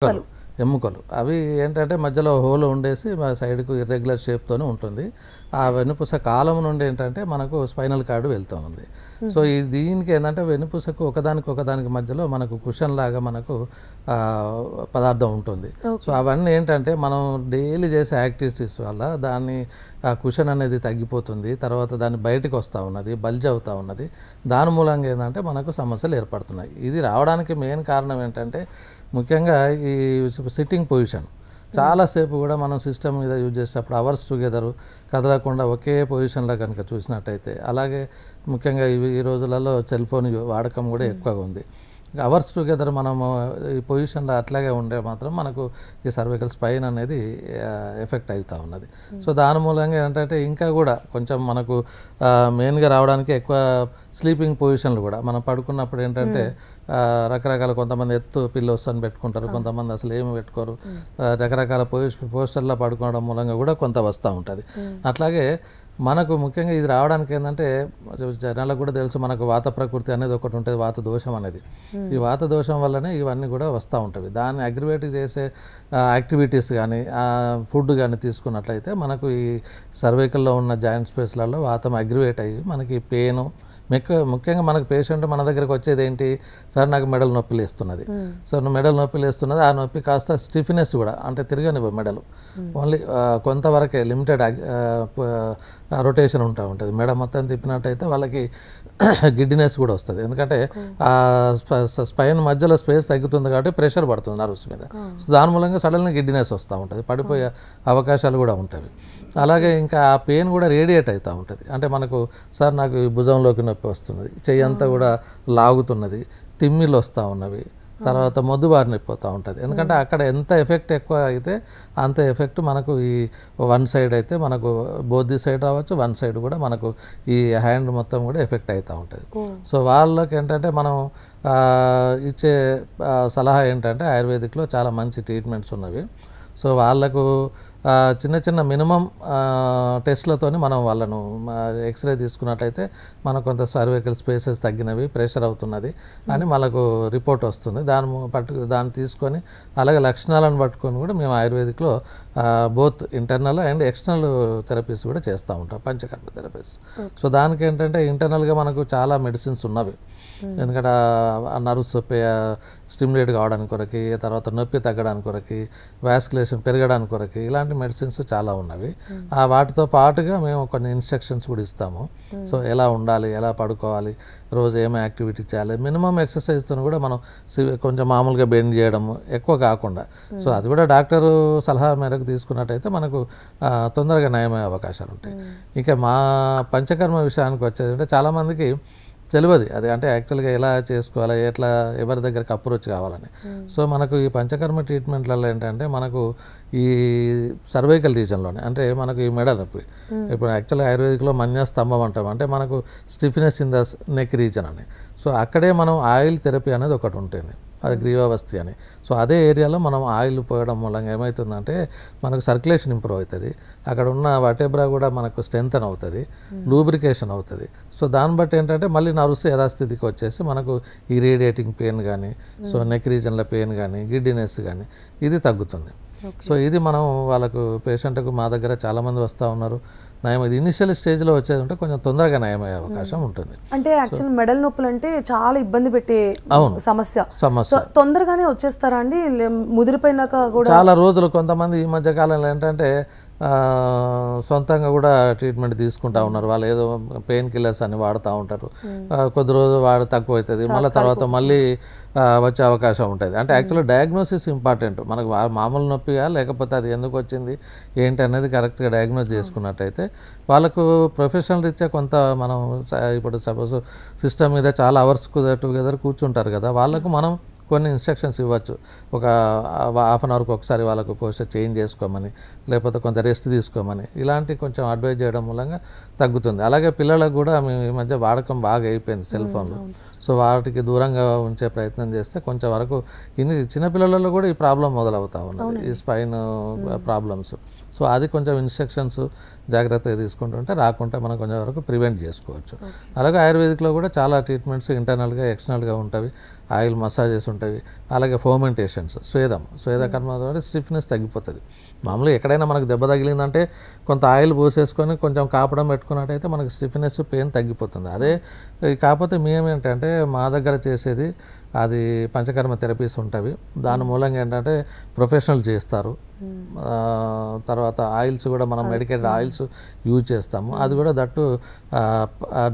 ఎముకలు ఎముకలు అవి ఏంటంటే మధ్యలో హోల్ ఉండేసి మా సైడ్కు ఇర్రెగ్యులర్ షేప్తోనే ఉంటుంది. ఆ వెన్నుపూస కాలం నుండి ఏంటంటే మనకు స్పైనల్ కార్డు వెళ్తూ ఉంది. సో ఈ దీనికి ఏంటంటే వెన్నుపూసకు ఒకదానికి మధ్యలో మనకు కుషన్ లాగా మనకు పదార్థం ఉంటుంది. సో అవన్నీ ఏంటంటే మనం డైలీ చేసే యాక్టివిటీస్ వల్ల దాన్ని ఆ కుషన్ అనేది తగ్గిపోతుంది. తర్వాత దాన్ని బయటకు వస్తూ ఉన్నది, బల్జ్ అవుతూ ఉన్నది. దాని మూలంగా ఏంటంటే మనకు సమస్యలు ఏర్పడుతున్నాయి. ఇది రావడానికి మెయిన్ కారణం ఏంటంటే ముఖ్యంగా ఈ సిట్టింగ్ పొజిషన్ చాలాసేపు కూడా మనం సిస్టమ్ మీద యూజ్ చేసేటప్పుడు అవర్స్ టుగెదర్ కదలకుండా ఒకే పొజిషన్లో కనుక చూసినట్టయితే, అలాగే ముఖ్యంగా ఈ రోజులలో సెల్ ఫోన్ వాడకం కూడా ఎక్కువగా ఉంది. అవర్స్ టుగెదర్ మనము ఈ పొజిషన్లో అట్లాగే ఉండే మాత్రం మనకు ఈ సర్వికల్ స్పైన్ అనేది ఎఫెక్ట్ అవుతూ ఉన్నది. సో దాని మూలంగా ఏంటంటే ఇంకా కూడా కొంచెం మనకు మెయిన్గా రావడానికి ఎక్కువ స్లీపింగ్ పొజిషన్లు కూడా మనం పడుకున్నప్పుడు ఏంటంటే రకరకాల కొంతమంది ఎత్తు పిల్లోస్ అని పెట్టుకుంటారు, కొంతమంది అసలు ఏమి పెట్టుకోరు. రకరకాల పోస్టర్లో పడుకోవడం మూలంగా కూడా కొంత వస్తూ ఉంటుంది. అట్లాగే మనకు ముఖ్యంగా ఇది రావడానికి ఏంటంటే జనాలకు కూడా తెలుసు, మనకు వాత ప్రకృతి అనేది ఒకటి ఉంటుంది, వాత దోషం అనేది. ఈ వాత దోషం వల్లనే ఇవన్నీ కూడా వస్తూ ఉంటాయి. దాన్ని అగ్రివేట్ చేసే యాక్టివిటీస్ కానీ ఫుడ్ కానీ తీసుకున్నట్లయితే మనకు ఈ సర్వైకల్లో ఉన్న జాయింట్ స్పేస్లలో వాతం అగ్రివేట్ అయ్యి మనకి పెయిన్ ముఖ్యంగా మనకు పేషెంట్ మన దగ్గరకు వచ్చేది ఏంటి, సార్ నాకు మెడలు నొప్పి లేస్తున్నది, సార్ మెడలు నొప్పి లేస్తున్నది. ఆ నొప్పి కాస్త స్టిఫ్నెస్ కూడా అంటే తిరగనివ్వ మెడలు, ఓన్లీ కొంతవరకే లిమిటెడ్ రొటేషన్ ఉంటుంది. మెడ మొత్తం తిప్పినట్టయితే వాళ్ళకి గిడ్డినెస్ కూడా వస్తుంది. ఎందుకంటే ఆ స్పైన్ మధ్యలో స్పేస్ తగ్గుతుంది కాబట్టి ప్రెషర్ పడుతుంది నర్వ్స్ మీద. సో దాని మూలంగా సడన్గా గిడ్డినెస్ వస్తూ ఉంటుంది, పడిపోయే అవకాశాలు కూడా ఉంటాయి. అలాగే ఇంకా ఆ పెయిన్ కూడా రేడియేట్ అవుతూ ఉంటుంది. అంటే మనకు సార్ నాకు ఈ భుజంలోకి నొప్పి వస్తున్నది, చెయ్యి అంతా కూడా లాగుతున్నది, తిమ్మిళ్ళు వస్తూ ఉన్నవి, తర్వాత మొద్దుబారి నొప్పిపోతూ ఉంటుంది. ఎందుకంటే అక్కడ ఎంత ఎఫెక్ట్ ఎక్కువ అయితే అంత ఎఫెక్ట్ మనకు ఈ వన్ సైడ్ అయితే మనకు బోత్ ది సైడ్ రావచ్చు, వన్ సైడ్ కూడా మనకు ఈ హ్యాండ్ మొత్తం కూడా ఎఫెక్ట్ అవుతూ ఉంటుంది. సో వాళ్ళకి ఏంటంటే మనం ఇచ్చే సలహా ఏంటంటే ఆయుర్వేదిక్లో చాలా మంచి ట్రీట్మెంట్స్ ఉన్నవి. సో వాళ్ళకు చిన్న చిన్న మినిమం టెస్ట్లతోని మనం వాళ్ళను ఎక్స్రే తీసుకున్నట్లయితే మనకు కొంత సర్వైకల్ స్పేసెస్ తగ్గినవి, ప్రెషర్ అవుతున్నది అని మనకు రిపోర్ట్ వస్తుంది. దాన్ని తీసుకొని అలాగే లక్షణాలను పట్టుకొని కూడా మేము ఆయుర్వేదిక్లో both internal and external therapies కూడా చేస్తూ ఉంటాం, పంచకర్మ థెరపీస్. సో దానికి ఏంటంటే ఇంటర్నల్గా మనకు చాలా మెడిసిన్స్ ఉన్నవి. ఎందుకంటే ఆ నర్వ్స్ స్టిమ్యులేట్ కావడానికి కొరకి, తర్వాత నొప్పి తగ్గడానికి కొరకి, వాస్కులేషన్ పెరగడానికి కొరకి ఇలాంటి మెడిసిన్స్ చాలా ఉన్నవి. వాటితో పాటుగా మేము కొన్ని ఇన్స్ట్రక్షన్స్ కూడా ఇస్తాము. సో ఎలా ఉండాలి, ఎలా పడుకోవాలి, రోజు ఏమైనా యాక్టివిటీ చేయాలి, మినిమం ఎక్సర్సైజ్తో కూడా మనం కొంచెం మామూలుగా బెండ్ చేయడము ఎక్కువ కాకుండా. సో అది కూడా డాక్టరు సలహా మేరకు తీసుకున్నట్టయితే మనకు తొందరగా నయమయ్యే అవకాశాలు ఉంటాయి. ఇంకా మా పంచకర్మ విషయానికి వచ్చేది అంటే చాలామందికి తెలియదు అది, అంటే యాక్చువల్గా ఎలా చేసుకోవాలి, ఎట్లా ఎవరి దగ్గరికి అప్రోచ్ కావాలని. సో మనకు ఈ పంచకర్మ ట్రీట్మెంట్లలో ఏంటంటే మనకు ఈ సర్వైకల్ రీజన్లోనే అంటే మనకు ఈ మెడ నొప్పి, ఇప్పుడు యాక్చువల్గా ఆయుర్వేదిక్లో మన్య స్తంభం అంటాం, అంటే మనకు stiffness in the neck reason అని. సో అక్కడే మనం ఆయిల్ థెరపీ అనేది ఒకటి ఉంటుంది, అది గ్రీవావస్థి అని. సో అదే ఏరియాలో మనం ఆయిల్ పోయడం మూలంగా ఏమవుతుందంటే మనకు సర్క్యులేషన్ ఇంప్రూవ్ అవుతుంది, అక్కడ ఉన్న వర్టెబ్రా కూడా మనకు స్ట్రెంథన్ అవుతుంది, లూబ్రికేషన్ అవుతుంది. సో దాన్ని బట్టి ఏంటంటే మళ్ళీ నర్వ్స్ యథాస్థితికి వచ్చేసి మనకు ఈ రేడియేటింగ్ పెయిన్ కానీ, సో నెక్ రీజన్ల పెయిన్ కానీ, గిడ్డినెస్ కానీ ఇది తగ్గుతుంది. సో ఇది మనం వాళ్ళకు పేషెంట్కు మా దగ్గర చాలామంది వస్తూ ఉన్నారు. నయం ఇది ఇనిషియల్ స్టేజ్లో వచ్చేది ఉంటే కొంచెం తొందరగా నయమయ్యే అవకాశం ఉంటుంది. అంటే యాక్చువల్ మెడల్ నొప్పులు అంటే చాలా ఇబ్బంది పెట్టే సమస్య. తొందరగానే వచ్చేస్తారా అండి, ముదిరిపోయినాక కూడా? చాలా రోజులు కొంతమంది ఈ మధ్య కాలంలో ఏంటంటే సొంతంగా కూడా ట్రీట్మెంట్ తీసుకుంటా ఉన్నారు. వాళ్ళు ఏదో పెయిన్ కిల్లర్స్ అని వాడుతూ ఉంటారు, కొద్ది రోజులు తక్కువ అవుతుంది, మళ్ళీ తర్వాత మళ్ళీ వచ్చే అవకాశం ఉంటుంది. అంటే యాక్చువల్గా డయాగ్నోసిస్ ఇంపార్టెంట్. మనకు మామూలు నొప్పిగా లేకపోతే అది ఎందుకు వచ్చింది ఏంటి అనేది కరెక్ట్గా డయాగ్నోస్ చేసుకున్నట్టయితే వాళ్ళకు ప్రొఫెషనల్ రీత్యా కొంత మనం ఇప్పుడు సపోజ్ సిస్టమ్ మీద చాలా అవర్స్ టుగెదర్ కూర్చుంటారు కదా, వాళ్ళకు మనం కొన్ని ఇన్స్ట్రక్షన్స్ ఇవ్వచ్చు. ఒక హాఫ్ అన్ అవర్కి ఒకసారి వాళ్ళకు పోస్టర్ చేంజ్ చేసుకోమని, లేకపోతే కొంత రెస్ట్ తీసుకోమని, ఇలాంటి కొంచెం అడ్వైజ్ చేయడం మూలంగా తగ్గుతుంది. అలాగే పిల్లలకు కూడా మేము ఈ మధ్య వాడకం బాగా అయిపోయింది సెల్ ఫోన్లో. సో వాటికి దూరంగా ఉంచే ప్రయత్నం చేస్తే కొంచెం వరకు చిన్నపిల్లలలో కూడా ఈ ప్రాబ్లం మొదలవుతూ ఉన్నది, ఈ స్పైన్ ప్రాబ్లమ్స్. సో అది కొంచెం ఇన్స్ట్రక్షన్స్ జాగ్రత్తగా తీసుకుంటుంటే రాకుండా మనం కొంచెం వరకు ప్రివెంట్ చేసుకోవచ్చు. అలాగే ఆయుర్వేదిక్లో కూడా చాలా ట్రీట్మెంట్స్ ఇంటర్నల్గా ఎక్స్టర్నల్గా ఉంటాయి. ఆయిల్ మసాజెస్ ఉంటాయి, అలాగే ఫోమెంటేషన్స్, స్వేద కర్మ ద్వారా స్టిఫ్నెస్ తగ్గిపోతుంది. మామూలుగా ఎక్కడైనా మనకు దెబ్బ తగిలిందంటే కొంత ఆయిల్ పోసేసుకొని కొంచెం కాపడం పెట్టుకున్నట్టయితే మనకి స్టిఫ్నెస్ పెయిన్ తగ్గిపోతుంది. అదే కాకపోతే మేమేంటంటే మా దగ్గర చేసేది అది పంచకర్మ థెరపీస్ ఉంటాయి. దాని మూలంగా ఏంటంటే ప్రొఫెషనల్ చేస్తారు. తర్వాత ఆయిల్స్ కూడా మనం మెడికేటెడ్ ఆయిల్స్ యూజ్ చేస్తాము. అది కూడా దట్టు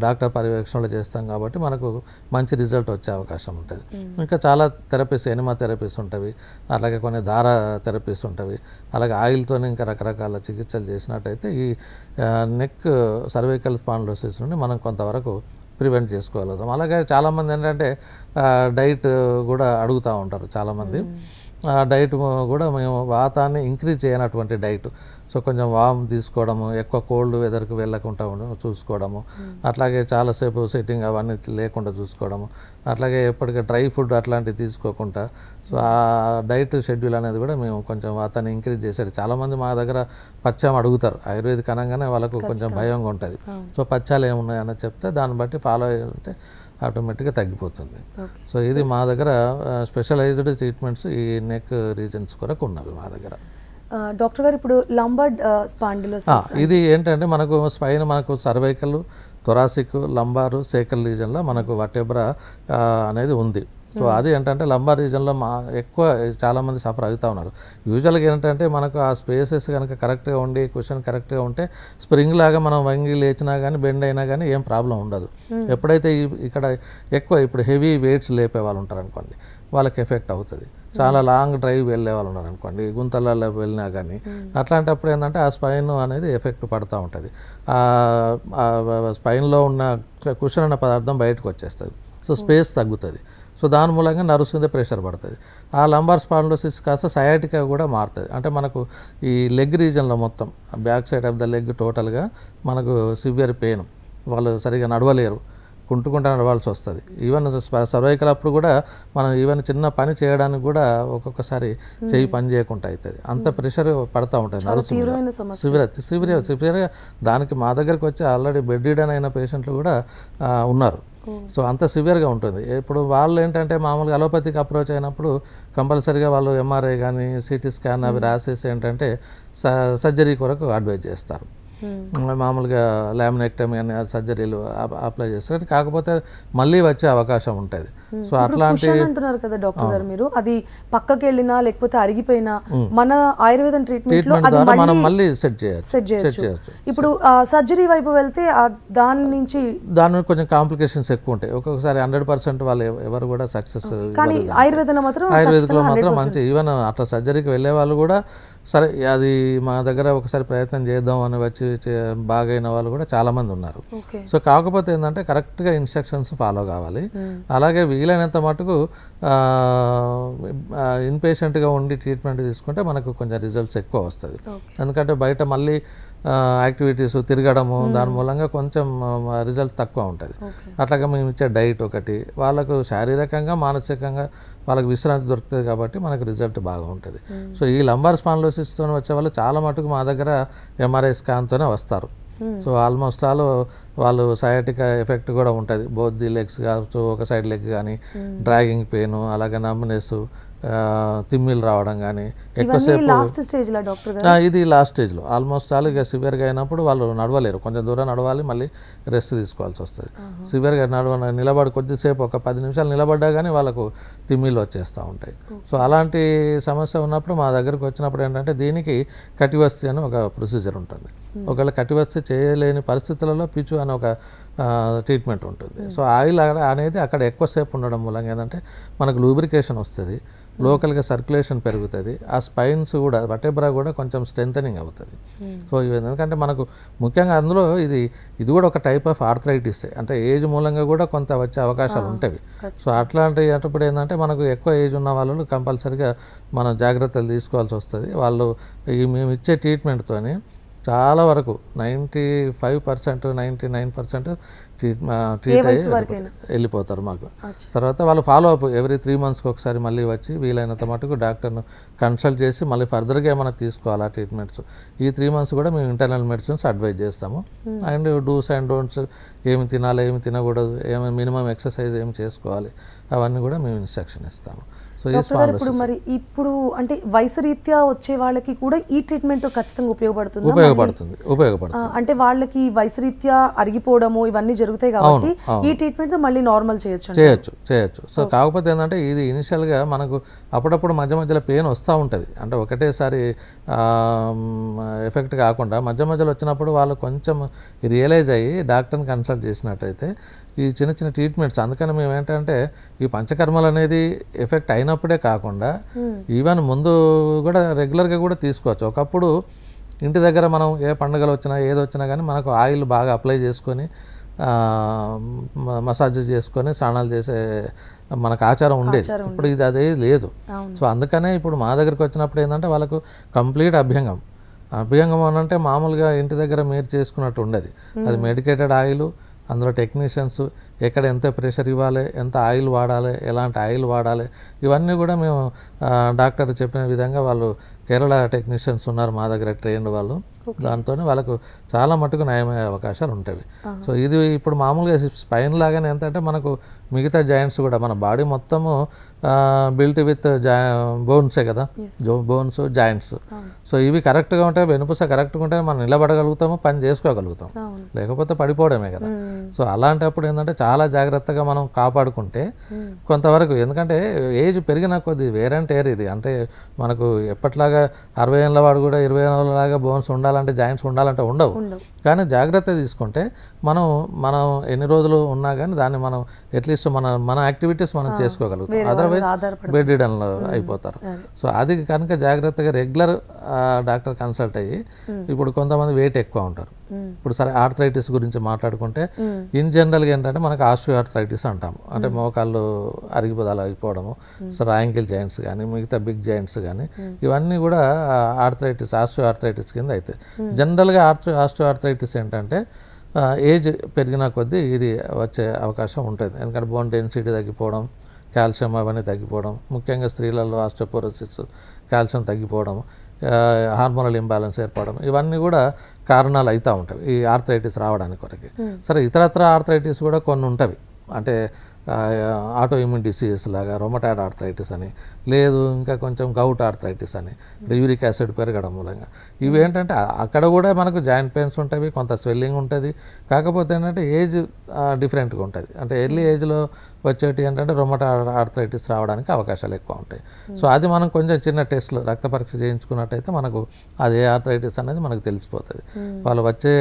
డాక్టర్ పర్యవేక్షణలో చేస్తాం కాబట్టి మనకు మంచి రిజల్ట్ వచ్చే అవకాశం ఉంటుంది. ఇంకా చాలా థెరపీస్, ఎనిమా థెరపీస్ ఉంటాయి, అలాగే కొన్ని దార థెరపీస్ ఉంటాయి. అలాగే ఆయిల్తో ఇంకా రకరకాల చికిత్సలు చేసినట్టయితే ఈ నెక్ సర్వైకల్ స్పాండిలోసిస్ నుండి మనం కొంతవరకు ప్రివెంట్ చేసుకోగలుగుతాం. అలాగే చాలామంది ఏంటంటే డైట్ కూడా అడుగుతూ ఉంటారు చాలామంది. డైట్ కూడా మేము వాతాన్ని ఇంక్రీజ్ చేయనటువంటి డైట్, సో కొంచెం వామ్ తీసుకోవడము, ఎక్కువ కోల్డ్ వెదర్కి వెళ్ళకుండా చూసుకోవడము, అట్లాగే చాలాసేపు సిట్టింగ్ అవన్నీ లేకుండా చూసుకోవడము, అట్లాగే ఎప్పటికీ డ్రై ఫుడ్ అట్లాంటివి తీసుకోకుండా, సో ఆ డైట్ షెడ్యూల్ అనేది కూడా మేము కొంచెం వాతాన్ని ఇంక్రీజ్ చేసేది. చాలామంది మా దగ్గర పచ్చాం అడుగుతారు, ఆయుర్వేదిక్ అనగానే వాళ్ళకు కొంచెం భయంగా ఉంటుంది. సో పచ్చాలు ఏమున్నాయని చెప్తే దాన్ని బట్టి ఫాలో అయ్యింటే ఆటోమేటిక్గా తగ్గిపోతుంది. సో ఇది మా దగ్గర స్పెషలైజ్డ్ ట్రీట్మెంట్స్ ఈ నెక్ రీజన్స్ కొరకు ఉన్నవి మా దగ్గర. డాక్టర్ గారు ఇప్పుడు లంబార్ స్పాండిలోసిస్ ఇది ఏంటంటే మనకు స్పైన్, మనకు సర్వైకల్, థొరాసిక్, లంబారు, సేకల్ రీజన్లో మనకు వర్టెబ్రా అనేది ఉంది. సో అది ఏంటంటే లంబార్ రీజన్లో ఎక్కువ చాలామంది సఫర్ అవుతూ ఉన్నారు. యూజువల్గా ఏంటంటే మనకు ఆ స్పేసెస్ కనుక కరెక్ట్గా ఉండి కుషన్ కరెక్ట్గా ఉంటే స్ప్రింగ్ లాగా మనం వంగి లేచినా కానీ బెండ్ అయినా కానీ ఏం ప్రాబ్లం ఉండదు. ఎప్పుడైతే ఇక్కడ ఎక్కువ ఇప్పుడు హెవీ వెయిట్స్ లేపే వాళ్ళు ఉంటారు అనుకోండి, వాళ్ళకి ఎఫెక్ట్ అవుతుంది. చాలా లాంగ్ డ్రైవ్ వెళ్ళే వాళ్ళు ఉన్నారు అనుకోండి, గుంతలలో వెళ్ళినా కానీ అట్లాంటప్పుడు ఏంటంటే ఆ స్పైన్ అనేది ఎఫెక్ట్ పడుతూ ఉంటుంది. స్పైన్లో ఉన్న కుషన్ అనే పదార్థం బయటకు వచ్చేస్తుంది, సో స్పేస్ తగ్గుతుంది. సో దాని మూలంగా నర్వ్స్ మీద ప్రెషర్ పడుతుంది. ఆ లంబార్ స్పాండిలోసిస్ కాస్త సయాటికా కూడా మారుతుంది. అంటే మనకు ఈ లెగ్ రీజన్లో మొత్తం back side of the leg టోటల్గా మనకు సివియర్ పెయిన్, వాళ్ళు సరిగా నడవలేరు, కుంటుకుంటూ నడవాల్సి వస్తుంది. ఈవెన్ సర్వైకల్ అప్పుడు కూడా మనం ఈవెన్ చిన్న పని చేయడానికి కూడా ఒక్కొక్కసారి చెయ్యి పని చేయకుండా అవుతుంది. అంత ప్రెషర్ పడుతూ ఉంటుంది నర్వ్స్. సివియర్గా దానికి మా దగ్గరికి వచ్చి ఆల్రెడీ బెడ్ రిడన్ అయిన పేషెంట్లు కూడా ఉన్నారు. సో అంత సివియర్గా ఉంటుంది. ఇప్పుడు వాళ్ళు ఏంటంటే మామూలుగా అలోపతికి అప్రోచ్ అయినప్పుడు కంపల్సరీగా వాళ్ళు ఎంఆర్ఐ కానీ సిటీ స్కాన్ అవి రాసేసి ఏంటంటే సర్జరీ కొరకు అడ్వైజ్ చేస్తారు. మామూలుగా లామినెక్టమీ అనే సర్జరీలు అప్లై చేస్తారు. కాకపోతే మళ్ళీ వచ్చే అవకాశం ఉంటుంది. సో అట్లాంటి అంటున్నారు కదా డాక్టర్ గారు మీరు, అది పక్కకి వెళ్ళినా లేకపోతే అరిగిపోయినా మన ఆయుర్వేదం ట్రీట్మెంట్ లో మనం మళ్ళీ సెట్ చేయొచ్చు. ఇప్పుడు సర్జరీ వైపు వెళ్తే దాని కొంచెం కాంప్లికేషన్స్ ఎక్కువ ఉంటాయి. ఒక్కొక్కసారి 100% వాళ్ళు ఎవరు కూడా సక్సెస్. కానీ ఆయుర్వేదంలో మాత్రం మంచి, ఈవెన్ అట్లా సర్జరీకి వెళ్ళే వాళ్ళు కూడా సరే అది మా దగ్గర ఒకసారి ప్రయత్నం చేద్దాం అని వచ్చి బాగైన వాళ్ళు కూడా చాలామంది ఉన్నారు. సో కాకపోతే ఏంటంటే కరెక్ట్గా ఇన్స్ట్రక్షన్స్ ఫాలో కావాలి. అలాగే వీలైనంత మటుకు ఇన్పేషెంట్గా ఉండి ట్రీట్మెంట్ తీసుకుంటే మనకు కొంచెం రిజల్ట్స్ ఎక్కువ వస్తుంది. ఎందుకంటే బయట మళ్ళీ యాక్టివిటీస్ తిరగడము దాని మూలంగా కొంచెం రిజల్ట్ తక్కువ ఉంటుంది. అట్లాగే మేము ఇచ్చే డైట్ ఒకటి, వాళ్ళకు శారీరకంగా మానసికంగా వాళ్ళకి విశ్రాంతి దొరుకుతుంది కాబట్టి మనకు రిజల్ట్ బాగా ఉంటుంది. సో ఈ లంబార్ స్పాండిలోసిస్తో వచ్చే వాళ్ళు చాలా మటుకు మా దగ్గర ఎంఆర్ఐ స్కాన్తోనే వస్తారు. సో ఆల్మోస్ట్ వాళ్ళు సయాటికా ఎఫెక్ట్ కూడా ఉంటుంది. బోత్ ది లెగ్స్ కావచ్చు, ఒక సైడ్ లెగ్ కానీ డ్రాగింగ్ పెయిన్, అలాగే నమ్నెస్, తిమ్మిలు రావడం కానీ ఎక్కువసేపు ఇది లాస్ట్ స్టేజ్లో ఆల్మోస్ట్ ఇక సివియర్గా అయినప్పుడు వాళ్ళు నడవలేరు, కొంచెం దూరం నడవాలి, మళ్ళీ రెస్ట్ తీసుకోవాల్సి వస్తుంది. సివియర్గా నిలబడి కొద్దిసేపు ఒక 10 నిమిషాలు నిలబడ్డా కానీ వాళ్ళకు తిమ్మిలు వచ్చేస్తూ ఉంటాయి. సో అలాంటి సమస్య ఉన్నప్పుడు మా దగ్గరకు వచ్చినప్పుడు ఏంటంటే దీనికి కటివస్తి అని ఒక ప్రొసీజర్ ఉంటుంది. ఒకవేళ కటివస్తి చేయలేని పరిస్థితులలో పిచు అనే ఒక ట్రీట్మెంట్ ఉంటుంది. సో ఆయిల్ అనేది అక్కడ ఎక్కువసేపు ఉండడం మూలంగా ఏంటంటే మనకు లూబ్రికేషన్ వస్తుంది, లోకల్గా సర్క్యులేషన్ పెరుగుతుంది, ఆ స్పైన్స్ కూడా వర్టెబ్రా కూడా కొంచెం స్ట్రెంథనింగ్ అవుతుంది. సో ఎందుకంటే మనకు ముఖ్యంగా అందులో ఇది కూడా ఒక టైప్ ఆఫ్ ఆర్థరైటిస్, అంటే ఏజ్ మూలంగా కూడా కొంత వచ్చే అవకాశాలు ఉంటాయి. సో అట్లాంటి ఏంటంటే మనకు ఎక్కువ ఏజ్ ఉన్న వాళ్ళు కంపల్సరీగా మనం జాగ్రత్తలు తీసుకోవాల్సి వస్తుంది. వాళ్ళు మేము ఇచ్చే ట్రీట్మెంట్తోని చాలా వరకు 95%, 99% ట్రీట్ అయ్యి వెళ్ళిపోతారు మాకు. తర్వాత వాళ్ళు ఫాలో అప్ ఎవ్రీ 3 monthsకి ఒకసారి మళ్ళీ వచ్చి వీలైనంత మటుకు డాక్టర్ను కన్సల్ట్ చేసి మళ్ళీ ఫర్దర్గా ఏమైనా తీసుకోవాలా ట్రీట్మెంట్స్. ఈ 3 months కూడా మేము ఇంటర్నల్ మెడిసిన్స్ అడ్వైజ్ చేస్తాము. అండ్ డూస్ అండ్ డోంట్స్, ఏమి తినాలి ఏమి తినకూడదు, ఏమి మినిమం ఎక్సర్సైజ్ ఏమి చేసుకోవాలి, అవన్నీ కూడా మేము ఇన్స్ట్రక్షన్ ఇస్తాము. సో ఇప్పుడు మరి ఇప్పుడు అంటే వయసు రీత్యా వచ్చే వాళ్ళకి కూడా ఈ ట్రీట్మెంట్ ఖచ్చితంగా ఉపయోగపడుతుంది. అంటే వాళ్ళకి వయసు రీత్యా అరిగిపోవడము ఇవన్నీ జరుగుతాయి కాబట్టి ఈ ట్రీట్మెంట్ మళ్ళీ నార్మల్ చేయొచ్చు. సో కాకపోతే ఏంటంటే ఇది ఇనిషియల్గా మనకు అప్పుడప్పుడు మధ్య మధ్యలో పెయిన్ వస్తూ ఉంటుంది. అంటే ఒకటేసారి ఎఫెక్ట్ కాకుండా మధ్య మధ్యలో వచ్చినప్పుడు వాళ్ళు కొంచెం రియలైజ్ అయ్యి డాక్టర్ని కన్సల్ట్ చేసినట్టయితే ఈ చిన్న చిన్న ట్రీట్మెంట్స్, అందుకని మేము ఏంటంటే ఈ పంచకర్మలు అనేది ఎఫెక్ట్ అయినప్పుడే కాకుండా ఈవెన్ ముందు కూడా రెగ్యులర్గా కూడా తీసుకోవచ్చు. ఒకప్పుడు ఇంటి దగ్గర మనం ఏ పండుగలు వచ్చినా ఏది వచ్చినా కానీ మనకు ఆయిల్ బాగా అప్లై చేసుకొని మసాజ్ చేసుకొని స్నానాలు చేసే మనకు ఆచారం ఉండేది. ఇప్పుడు ఇది అదే లేదు. సో అందుకనే ఇప్పుడు మా దగ్గరికి వచ్చినప్పుడు ఏంటంటే వాళ్ళకు కంప్లీట్ అభ్యంగం అని అంటే మామూలుగా ఇంటి దగ్గర మీరు చేసుకున్నట్టు ఉండేది. అది మెడికేటెడ్ ఆయిల్, అందులో టెక్నీషియన్స్ ఎక్కడ ఎంత ప్రెషర్ ఇవ్వాలి, ఎంత ఆయిల్ వాడాలి, ఎలాంటి ఆయిల్ వాడాలి, ఇవన్నీ కూడా మేము డాక్టర్ చెప్పిన విధంగా వాళ్ళు కేరళ టెక్నీషియన్స్ ఉన్నారు మా దగ్గర ట్రైన్డ్ వాళ్ళు, దాంతో వాళ్ళకు చాలా మట్టుకు నయమయ్యే అవకాశాలు ఉంటాయి. సో ఇది ఇప్పుడు మామూలుగా స్పైన్ లాగానే ఏంటంటే మనకు మిగతా జాయింట్స్ కూడా మన బాడీ మొత్తము బిల్ట్ విత్ బోన్సే కదా, బోన్స్ జాయింట్స్. సో ఇవి కరెక్ట్గా ఉంటే, వెనుపూస కరెక్ట్గా ఉంటే మనం నిలబడగలుగుతాము, పని చేసుకోగలుగుతాం, లేకపోతే పడిపోవడమే కదా. సో అలాంటప్పుడు ఏంటంటే చాలా జాగ్రత్తగా మనం కాపాడుకుంటే కొంతవరకు, ఎందుకంటే ఏజ్ పెరిగిన కొద్ది వేర్ అండ్ టేర్ ఇది. అంటే మనకు ఎప్పట్లాగా 60 ఏళ్ళ వాడు కూడా 20 ఏళ్ళలాగా బోన్స్ ఉండాలంటే, జాయింట్స్ ఉండాలంటే ఉండవు. కానీ జాగ్రత్త తీసుకుంటే మనం ఎన్ని రోజులు ఉన్నా కానీ దాన్ని మనం అట్లీస్ట్ మన యాక్టివిటీస్ మనం చేసుకోగలుగుతాం. అదర్వైజ్ బెడ్ రిడన్ అయిపోతారు. సో అది కనుక జాగ్రత్తగా రెగ్యులర్ డాక్టర్ కన్సల్ట్ అయ్యి, ఇప్పుడు కొంతమంది వెయిట్ ఎక్కువ ఉంటారు. ఇప్పుడు సరే ఆర్థరైటిస్ గురించి మాట్లాడుకుంటే ఇన్ జనరల్గా ఏంటంటే మనకు ఆస్టియో ఆర్థరైటిస్ అంటాము. అంటే మోకాళ్ళు అరిగిపోవడము, సో యాంకిల్ జాయింట్స్ కానీ మిగతా బిగ్ జాయింట్స్ కానీ ఇవన్నీ కూడా ఆస్టియో ఆర్థరైటిస్ కింద అవుతాయి. జనరల్గా ఆస్టియో ఆర్థరైటిస్ ఏంటంటే ఏజ్ పెరిగిన కొద్దీ ఇది వచ్చే అవకాశం ఉంటుంది. ఎందుకంటే బోన్ డెన్సిటీ తగ్గిపోవడం, కాల్షియం అవన్నీ తగ్గిపోవడం, ముఖ్యంగా స్త్రీలలో ఆస్టియోపోరోసిస్, కాల్షియం తగ్గిపోవడం, హార్మోనల్ ఇంబ్యాలెన్స్ ఏర్పడడం, ఇవన్నీ కూడా కారణాలు అవుతూ ఉంటాయి ఈ ఆర్థరైటిస్ రావడానికి కొరకు. సరే ఇతరత్ర ఆర్థరైటిస్ కూడా కొన్ని ఉంటాయి. అంటే ఆటో ఇమ్యూన్ డిసీజెస్ లాగా రొమటాయిడ్ ఆర్థరైటిస్ అని, లేదు ఇంకా కొంచెం గౌట్ ఆర్థరైటిస్ అని, యూరిక్ యాసిడ్ పెరగడం మూలంగా. ఇవి ఏంటంటే అక్కడ కూడా మనకు జాయింట్ పెయిన్స్ ఉంటాయి, కొంత స్వెల్లింగ్ ఉంటుంది. కాకపోతే ఏంటంటే ఏజ్ డిఫరెంట్గా ఉంటుంది. అంటే ఎర్లీ ఏజ్లో వచ్చేటి ఏంటంటే రొమటాయిడ్ ఆర్థరైటిస్ రావడానికి అవకాశాలు ఎక్కువ ఉంటాయి. సో అది మనం కొంచెం చిన్న టెస్ట్లు, రక్త పరీక్ష చేయించుకున్నట్టయితే మనకు అది ఏ ఆర్థరైటిస్ అనేది మనకు తెలిసిపోతుంది. వాళ్ళు వచ్చే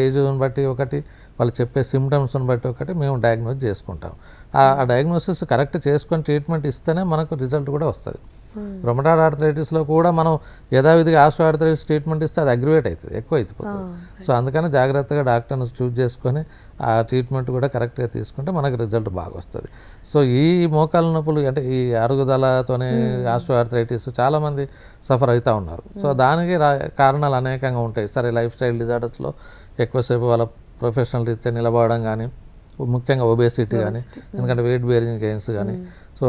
ఏజ్ని బట్టి ఒకటి, వాళ్ళు చెప్పే సిమ్టమ్స్ని బట్టి ఒకటి మేము డయాగ్నోస్ చేసుకుంటాం. ఆ డయాగ్నోసిస్ కరెక్ట్ చేసుకొని ట్రీట్మెంట్ ఇస్తేనే మనకు రిజల్ట్ కూడా వస్తుంది. రొమటాయిడ్ ఆర్థరైటిస్లో కూడా మనం యథావిధిగా ఆస్టియో ఆర్థరైటిస్ ట్రీట్మెంట్ ఇస్తే అది అగ్రివేట్ అవుతుంది, ఎక్కువ అయిపోతుంది. సో అందుకని జాగ్రత్తగా డాక్టర్ని చూజ్ చేసుకొని ఆ ట్రీట్మెంట్ కూడా కరెక్ట్గా తీసుకుంటే మనకు రిజల్ట్ బాగా వస్తుంది. సో ఈ మోకాల నొప్పులు అంటే ఈ అరుగుదలతోనే ఆస్టియో ఆర్థరైటిస్ చాలామంది సఫర్ అవుతూ ఉన్నారు. సో దానికి కారణాలు అనేకంగా ఉంటాయి. సరే లైఫ్ స్టైల్ డిజార్డర్స్లో ఎక్కువసేపు వాళ్ళ ప్రొఫెషనల్ రీత్యా నిలబడడం కానీ, ముఖ్యంగా ఒబేసిటీ కానీ, ఎందుకంటే వెయిట్ బేరింగ్ గెయిన్స్ కానీ, సో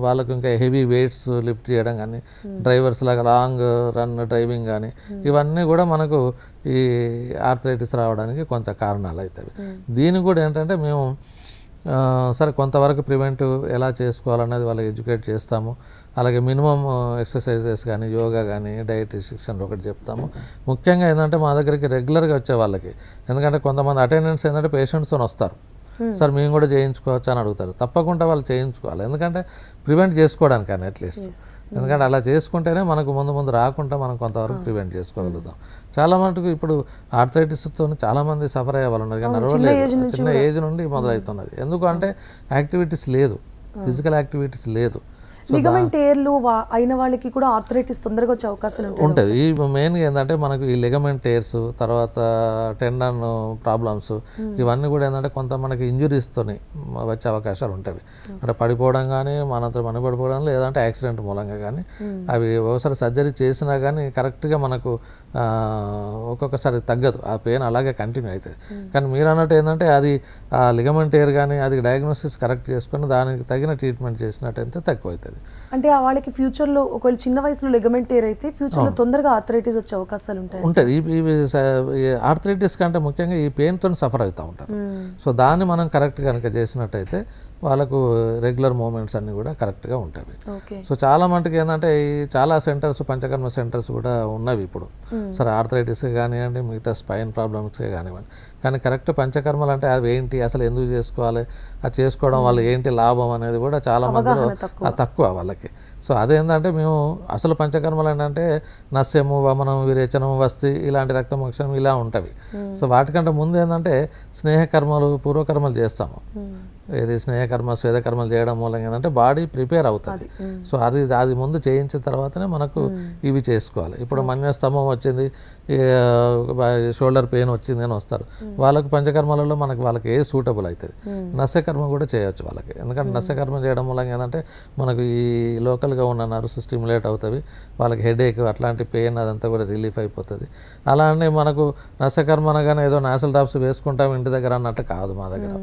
వాళ్ళకు ఇంకా హెవీ వెయిట్స్ లిఫ్ట్ చేయడం కానీ, డ్రైవర్స్ లాగా లాంగ్ రన్ డ్రైవింగ్ కానీ, ఇవన్నీ కూడా మనకు ఈ ఆర్థరైటిస్ రావడానికి కొంత కారణాలు అవుతాయి. దీనికి కూడా ఏంటంటే మేము సరే కొంతవరకు ప్రివెంటివ్ ఎలా చేసుకోవాలనేది వాళ్ళకి ఎడ్యుకేట్ చేస్తాము. అలాగే మినిమం ఎక్సర్సైజెస్ కానీ, యోగా కానీ, డైట్ రిస్ట్రిక్షన్ ఒకటి చెప్తాము. ముఖ్యంగా ఏంటంటే మా దగ్గరికి రెగ్యులర్గా వచ్చే వాళ్ళకి, ఎందుకంటే కొంతమంది అటెండెన్స్ ఏంటంటే పేషెంట్స్తో వస్తారు, సార్ మేము కూడా చేయించుకోవచ్చు అని అడుగుతారు. తప్పకుండా వాళ్ళు చేయించుకోవాలి, ఎందుకంటే ప్రివెంట్ చేసుకోవడానికి కానీ అట్లీస్ట్. ఎందుకంటే అలా చేసుకుంటేనే మనకు ముందు రాకుండా మనం కొంతవరకు ప్రివెంట్ చేసుకోగలుగుతాం. చాలా మటుకు ఇప్పుడు ఆర్థరైటిస్తో చాలామంది సఫర్ అయ్యే వాళ్ళు ఉన్నారు, కానీ నడవలేదు, చిన్న ఏజ్ నుండి మొదలవుతున్నది. ఎందుకు అంటే యాక్టివిటీస్ లేదు, ఫిజికల్ యాక్టివిటీస్ లేదు. లిగమెంట్ టేర్లు అయిన వాళ్ళకి కూడా ఆర్థరైటిస్ తొందరగా వచ్చే అవకాశాలు ఉంటుంది. ఈ మెయిన్గా ఏంటంటే మనకు ఈ లిగమెంట్ టేర్స్, తర్వాత టెండన్ ప్రాబ్లమ్స్, ఇవన్నీ కూడా ఏంటంటే కొంత మనకి ఇంజురీస్తోని వచ్చే అవకాశాలు ఉంటాయి. అంటే పడిపోవడం కానీ, మనంతా మన పడిపోవడం, లేదంటే యాక్సిడెంట్ మూలంగా కానీ, అవి ఒకసారి సర్జరీ చేసినా కానీ కరెక్ట్గా మనకు ఒక్కొక్కసారి తగ్గదు, ఆ పెయిన్ అలాగే కంటిన్యూ అవుతుంది. కానీ మీరు అన్నట్టు ఏంటంటే అది ఆ లిగమెంట్ టేర్ కానీ అది డయాగ్నోసిస్ కరెక్ట్ చేసుకొని దానికి తగిన ట్రీట్మెంట్ చేసినట్టయితే తక్కువ అవుతుంది. అంటే వాళ్ళకి ఫ్యూచర్లో ఒకవేళ చిన్న వయసులో లిగమెంట్ టేర్ అయితే ఫ్యూచర్లో తొందరగా ఆర్థరైటిస్ వచ్చే అవకాశాలు ఉంటాయి. ఉంటుంది. ఈ ఆర్థరైటిస్ కంటే ముఖ్యంగా ఈ పెయిన్తో సఫర్ అవుతూ ఉంటారు. సో దాన్ని మనం కరెక్ట్ కనుక చేసినట్టయితే వాళ్ళకు రెగ్యులర్ మూమెంట్స్ అన్నీ కూడా కరెక్ట్గా ఉంటాయి. సో చాలా మటుకు ఏంటంటే ఈ చాలా సెంటర్స్, పంచకర్మ సెంటర్స్ కూడా ఉన్నవి ఇప్పుడు. సరే ఆర్థరైటిస్గా కానివ్వండి, మిగతా స్పైన్ ప్రాబ్లమ్స్గా కానివ్వండి. కానీ కరెక్ట్ పంచకర్మలు అంటే అవి ఏంటి, అసలు ఎందుకు చేసుకోవాలి, అది చేసుకోవడం వల్ల ఏంటి లాభం అనేది కూడా చాలా మందిలో తక్కువ వాళ్ళకి. సో అదేంటంటే మేము అసలు పంచకర్మలు ఏంటంటే నస్యము, వమనం, విరేచనం, వస్తి, ఇలాంటి రక్తమోక్షణం ఇలా ఉంటవి. సో వాటికంటే ముందు ఏంటంటే స్నేహకర్మలు, పూర్వకర్మలు చేస్తాము. ఇది స్నేహకర్మ, స్వేదకర్మలు చేయడం మూలంగా ఏంటంటే బాడీ ప్రిపేర్ అవుతుంది. సో అది ముందు చేయించిన తర్వాతనే మనకు ఇవి చేసుకోవాలి. ఇప్పుడు మన్యస్తంభం వచ్చింది, షోల్డర్ పెయిన్ వచ్చింది అని వస్తారు, వాళ్ళకు పంచకర్మలలో వాళ్ళకి ఏ సూటబుల్ అవుతుంది. నస్యకర్మ కూడా చేయొచ్చు వాళ్ళకి. ఎందుకంటే నస్యకర్మ చేయడం మూలంగా ఏంటంటే మనకు ఈ లోకల్గా ఉన్న నర్వ్స్ స్టిమ్యులేట్ అవుతుంది, వాళ్ళకి హెడేక్ అట్లాంటి పెయిన్ అదంతా కూడా రిలీఫ్ అయిపోతుంది. అలానే మనకు నస్యకర్మ అనగానే ఏదో నాసల్ డ్రాప్స్ వేసుకుంటాం ఇంటి దగ్గర అన్నట్టు కాదు మా దగ్గర,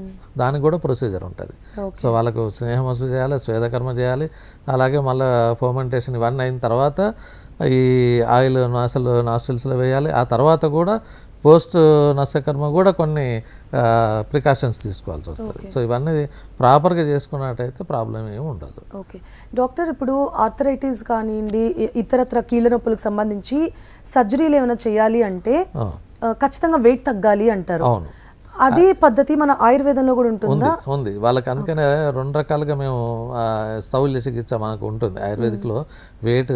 దానికి కూడా ప్రొసీజర్ ఉంటుంది. సో వాళ్ళకు స్నేహమసు చేయాలి, స్వేదకర్మ చేయాలి, అలాగే మళ్ళీ ఫర్మెంటేషన్ ఇవన్నీ అయిన తర్వాత ఈ ఆయిల్ నాస్ట్రిల్స్లో వేయాలి. ఆ తర్వాత కూడా పోస్ట్ నస్యకర్మ కూడా కొన్ని ప్రికాషన్స్ తీసుకోవాల్సి వస్తుంది. సో ఇవన్నీ ప్రాపర్గా చేసుకున్నట్టయితే ప్రాబ్లం ఏమి ఉండదు. ఓకే డాక్టర్, ఇప్పుడు ఆర్థరైటిస్ కానివ్వండి, ఇతరత్ర కీళ్ళ నొప్పులకు సంబంధించి సర్జరీలు ఏమైనా చేయాలి అంటే ఖచ్చితంగా వెయిట్ తగ్గాలి అంటారు. అవును, అదే పద్ధతి మన ఆయుర్వేదంలో కూడా ఉంటుందా? ఉంది వాళ్ళకి. అందుకనే 2 రకాలుగా మేము స్థౌల్య చికిత్స మనకు ఉంటుంది. ఆయుర్వేదిక్లో వెయిట్